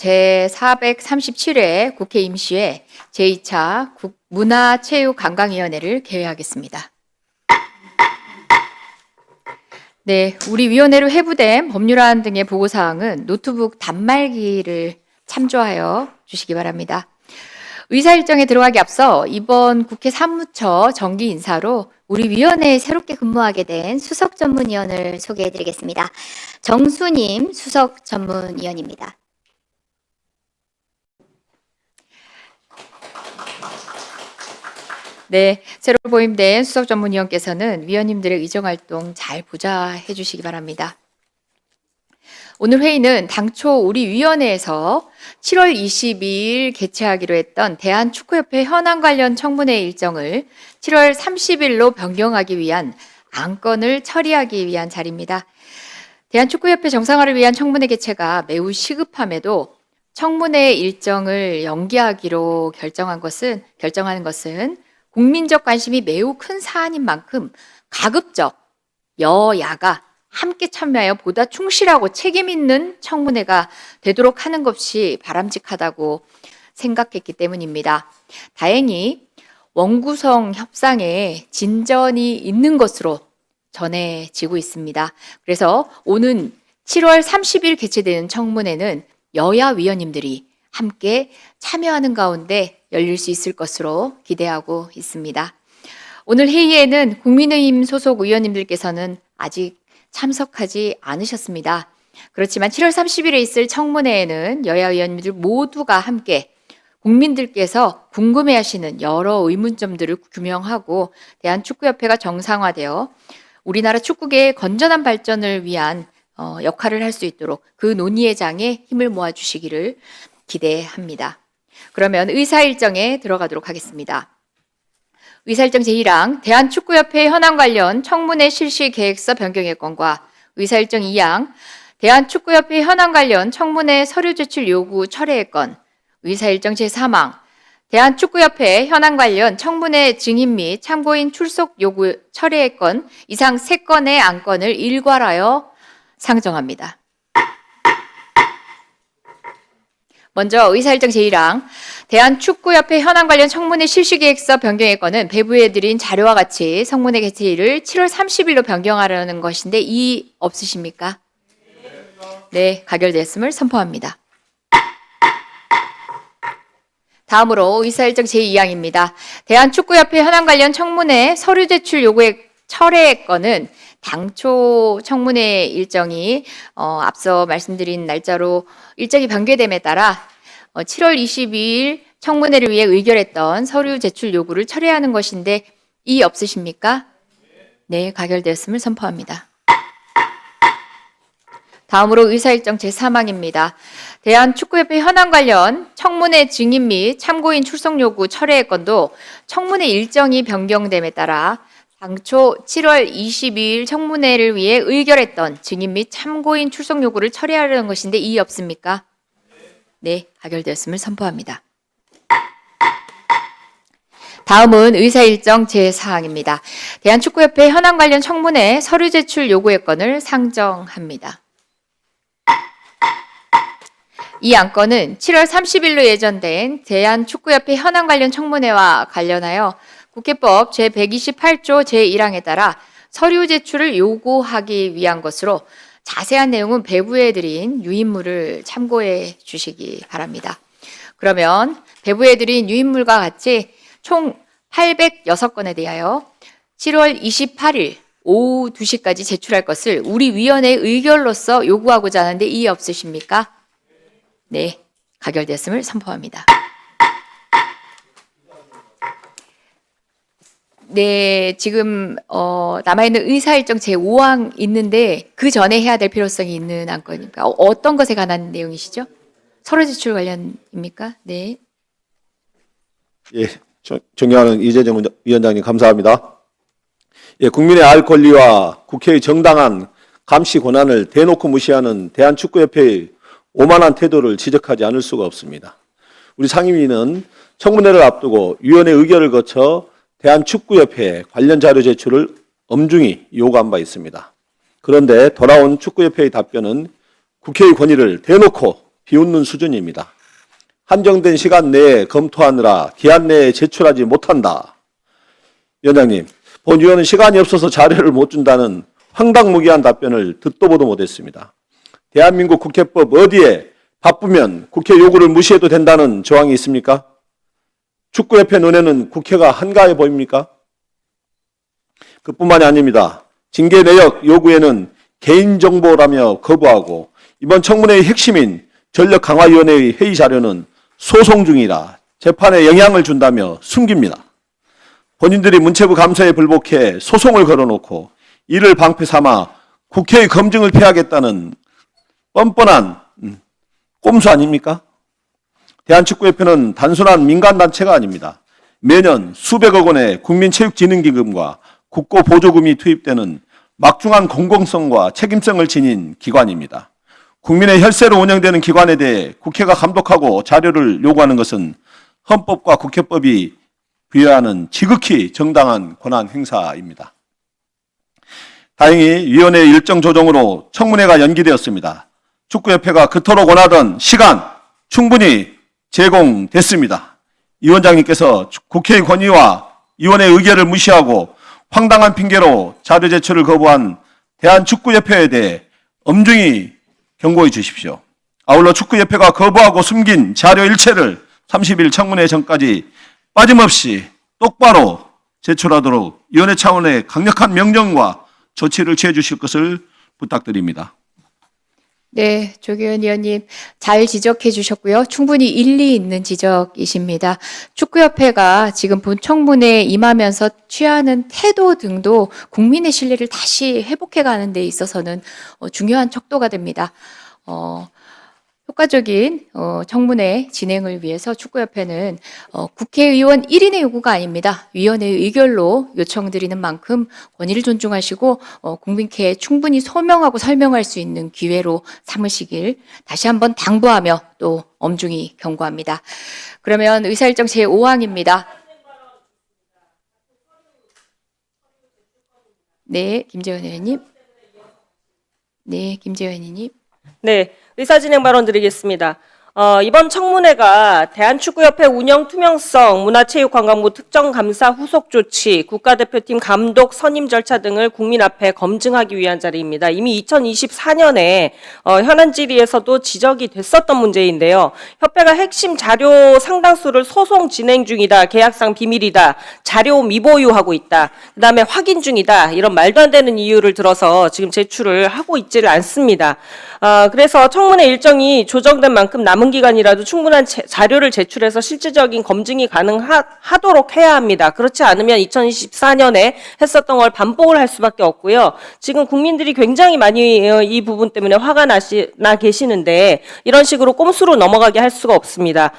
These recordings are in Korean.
제437회 국회 임시회 제2차 문화체육관광위원회를 개회하겠습니다. 네, 우리 위원회로 회부된 법률안 등의 보고사항은 노트북 단말기를 참조하여 주시기 바랍니다. 의사 일정에 들어가기 앞서 이번 국회 사무처 정기 인사로 우리 위원회에 새롭게 근무하게 된 수석 전문위원을 소개해드리겠습니다. 정수님 수석 전문위원입니다. 네, 새로 보임된 수석 전문위원께서는 위원님들의 의정활동 잘 보좌해 주시기 바랍니다. 오늘 회의는 당초 우리 위원회에서 7월 22일 개최하기로 했던 대한축구협회 현안 관련 청문회 일정을 7월 30일로 변경하기 위한 안건을 처리하기 위한 자리입니다. 대한축구협회 정상화를 위한 청문회 개최가 매우 시급함에도 청문회 일정을 연기하기로 결정하는 것은 국민적 관심이 매우 큰 사안인 만큼 가급적 여야가 함께 참여하여 보다 충실하고 책임 있는 청문회가 되도록 하는 것이 바람직하다고 생각했기 때문입니다. 다행히 원구성 협상에 진전이 있는 것으로 전해지고 있습니다. 그래서 오는 7월 30일 개최되는 청문회는 여야 위원님들이 함께 참여하는 가운데 열릴 수 있을 것으로 기대하고 있습니다. 오늘 회의에는 국민의힘 소속 의원님들께서는 아직 참석하지 않으셨습니다. 그렇지만 7월 30일에 있을 청문회에는 여야 의원님들 모두가 함께 국민들께서 궁금해하시는 여러 의문점들을 규명하고 대한축구협회가 정상화되어 우리나라 축구계의 건전한 발전을 위한 역할을 할 수 있도록 그 논의의 장에 힘을 모아주시기를 기대합니다. 그러면 의사일정에 들어가도록 하겠습니다. 의사일정 제1항 대한축구협회 현안 관련 청문회 실시 계획서 변경의 건과 의사일정 2항 대한축구협회 현안 관련 청문회 서류 제출 요구 철회의 건, 의사일정 제3항 대한축구협회 현안 관련 청문회 증인 및 참고인 출석 요구 철회의 건 이상 3건의 안건을 일괄하여 상정합니다. 먼저 의사일정 제1항 대한축구협회 현안 관련 청문회 실시계획서 변경의 건은 배부해드린 자료와 같이 청문회 개최일을 7월 30일로 변경하려는 것인데 이의 없으십니까? 네, 가결됐음을 선포합니다. 다음으로 의사일정 제2항입니다. 대한축구협회 현안 관련 청문회 서류 제출 요구의 철회의 건은 당초 청문회 일정이 앞서 말씀드린 날짜로 일정이 변경됨에 따라 7월 22일 청문회를 위해 의결했던 서류 제출 요구를 철회하는 것인데 이의 없으십니까? 네, 가결되었음을 선포합니다. 다음으로 의사일정 제3항입니다. 대한축구협회 현안 관련 청문회 증인 및 참고인 출석 요구 철회의 건도 청문회 일정이 변경됨에 따라 당초 7월 22일 청문회를 위해 의결했던 증인 및 참고인 출석 요구를 철회하려는 것인데 이의 없습니까? 네, 가결되었음을 선포합니다. 다음은 의사일정 제4항입니다. 대한축구협회 현안 관련 청문회 서류 제출 요구의 건을 상정합니다. 이 안건은 7월 30일로 예정된 대한축구협회 현안 관련 청문회와 관련하여 국회법 제128조 제1항에 따라 서류 제출을 요구하기 위한 것으로 자세한 내용은 배부해드린 유인물을 참고해 주시기 바랍니다. 그러면 배부해드린 유인물과 같이 총 806건에 대하여 7월 28일 오후 2시까지 제출할 것을 우리 위원회의 의결로서 요구하고자 하는데 이의 없으십니까? 네, 가결됐음을 선포합니다. 네, 지금 남아있는 의사일정 제5항 있는데 그 전에 해야 될 필요성이 있는 안건입니까? 어떤 것에 관한 내용이시죠? 서류 제출 관련입니까? 네. 예, 존경하는 이재정 위원장님 감사합니다. 예, 국민의 알 권리와 국회의 정당한 감시 권한을 대놓고 무시하는 대한축구협회의 오만한 태도를 지적하지 않을 수가 없습니다. 우리 상임위는 청문회를 앞두고 위원회 의결을 거쳐 대한축구협회 관련 자료 제출을 엄중히 요구한 바 있습니다. 그런데 돌아온 축구협회의 답변은 국회의 권위를 대놓고 비웃는 수준입니다. 한정된 시간 내에 검토하느라 기한 내에 제출하지 못한다. 위원장님, 본위원은 시간이 없어서 자료를 못 준다는 황당무계한 답변을 듣도 보도 못했습니다. 대한민국 국회법 어디에 바쁘면 국회 요구를 무시해도 된다는 조항이 있습니까? 축구협회 눈에는 국회가 한가해 보입니까? 그뿐만이 아닙니다. 징계 내역 요구에는 개인정보라며 거부하고 이번 청문회의 핵심인 전력강화위원회의 회의 자료는 소송 중이라 재판에 영향을 준다며 숨깁니다. 본인들이 문체부 감사에 불복해 소송을 걸어놓고 이를 방패 삼아 국회의 검증을 피하겠다는 뻔뻔한 꼼수 아닙니까? 대한축구협회는 단순한 민간단체가 아닙니다. 매년 수백억 원의 국민체육진흥기금과 국고보조금이 투입되는 막중한 공공성과 책임성을 지닌 기관입니다. 국민의 혈세로 운영되는 기관에 대해 국회가 감독하고 자료를 요구하는 것은 헌법과 국회법이 부여하는 지극히 정당한 권한 행사입니다. 다행히 위원회 일정 조정으로 청문회가 연기되었습니다. 축구협회가 그토록 원하던 시간 충분히 제공됐습니다. 위원장님께서 국회의 권위와 위원회의 의결을 무시하고 황당한 핑계로 자료 제출을 거부한 대한축구협회에 대해 엄중히 경고해 주십시오. 아울러 축구협회가 거부하고 숨긴 자료 일체를 30일 청문회 전까지 빠짐없이 똑바로 제출하도록 위원회 차원의 강력한 명령과 조치를 취해 주실 것을 부탁드립니다. 네, 조규현 의원님 잘 지적해 주셨고요. 충분히 일리 있는 지적이십니다. 축구협회가 지금 본 청문회에 임하면서 취하는 태도 등도 국민의 신뢰를 다시 회복해 가는 데 있어서는 중요한 척도가 됩니다. 효과적인 청문회 진행을 위해서 축구협회는 국회의원 1인의 요구가 아닙니다. 위원회의 의결로 요청드리는 만큼 권위를 존중하시고 국민께 충분히 소명하고 설명할 수 있는 기회로 삼으시길 다시 한번 당부하며 또 엄중히 경고합니다. 그러면 의사일정 제5항입니다. 네, 김재현 의원님. 네, 김재현 의원님. 네, 의사진행 발언 드리겠습니다. 이번 청문회가 대한축구협회 운영 투명성, 문화체육관광부 특정감사 후속 조치, 국가대표팀 감독 선임 절차 등을 국민 앞에 검증하기 위한 자리입니다. 이미 2024년에 현안 질의에서도 지적이 됐었던 문제인데요. 협회가 핵심 자료 상당수를 소송 진행 중이다, 계약상 비밀이다, 자료 미보유하고 있다, 그다음에 확인 중이다, 이런 말도 안 되는 이유를 들어서 지금 제출을 하고 있지를 않습니다. 그래서 청문회 일정이 조정된 만큼 남은 기간이라도 충분한 자료를 제출해서 실질적인 검증이 가능하도록 해야 합니다. 그렇지 않으면 2024년에 했었던 걸 반복을 할 수밖에 없고요. 지금 국민들이 굉장히 많이 이 부분 때문에 화가 나 계시는데 이런 식으로 꼼수로 넘어가게 할 수가 없습니다.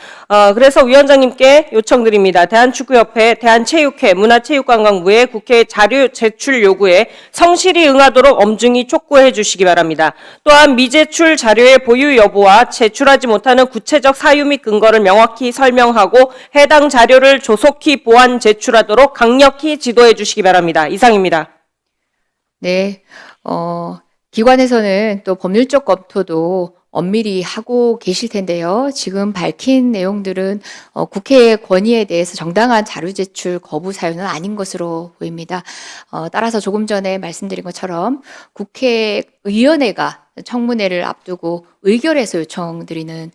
그래서 위원장님께 요청드립니다. 대한축구협회, 대한체육회, 문화체육관광부의 국회 자료 제출 요구에 성실히 응하도록 엄중히 촉구해 주시기 바랍니다. 또한 미제출 자료의 보유 여부와 제출하지 못하는 구체적 사유 및 근거를 명확히 설명하고 해당 자료를 조속히 보완 제출하도록 강력히 지도해 주시기 바랍니다. 이상입니다. 네, 기관에서는 또 법률적 검토도 엄밀히 하고 계실 텐데요. 지금 밝힌 내용들은 국회의 권위에 대해서 정당한 자료 제출 거부 사유는 아닌 것으로 보입니다. 따라서 조금 전에 말씀드린 것처럼 국회의원회가 청문회를 앞두고 의결해서 요청드리는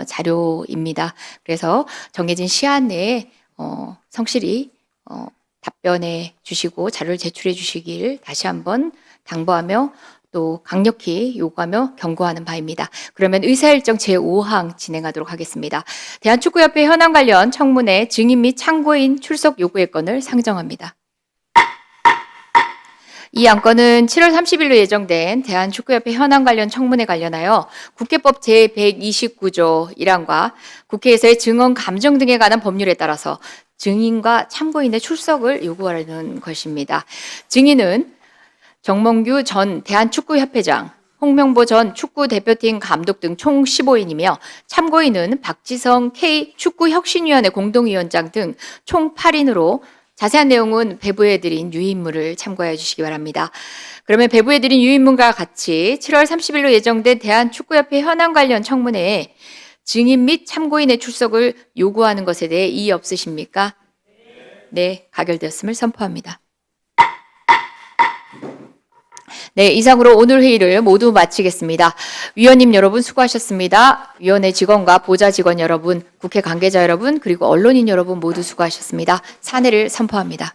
자료입니다. 그래서 정해진 시한 내에 성실히 답변해 주시고 자료를 제출해 주시길 다시 한번 당부하며 또 강력히 요구하며 경고하는 바입니다. 그러면 의사일정 제5항 진행하도록 하겠습니다. 대한축구협회 현안 관련 청문회 증인 및 참고인 출석 요구의 건을 상정합니다. 이 안건은 7월 30일로 예정된 대한축구협회 현안 관련 청문회 관련하여 국회법 제129조 1항과 국회에서의 증언 감정 등에 관한 법률에 따라서 증인과 참고인의 출석을 요구하는 것입니다. 증인은 정몽규 전 대한축구협회장, 홍명보 전 축구대표팀 감독 등 총 15인이며 참고인은 박지성 K축구혁신위원회 공동위원장 등 총 8인으로 자세한 내용은 배부해드린 유인물을 참고해 주시기 바랍니다. 그러면 배부해드린 유인물과 같이 7월 30일로 예정된 대한축구협회 현안 관련 청문회에 증인 및 참고인의 출석을 요구하는 것에 대해 이의 없으십니까? 네, 가결되었음을 선포합니다. 네, 이상으로 오늘 회의를 모두 마치겠습니다. 위원님 여러분 수고하셨습니다. 위원회 직원과 보좌 직원 여러분, 국회 관계자 여러분, 그리고 언론인 여러분 모두 수고하셨습니다. 사내를 선포합니다.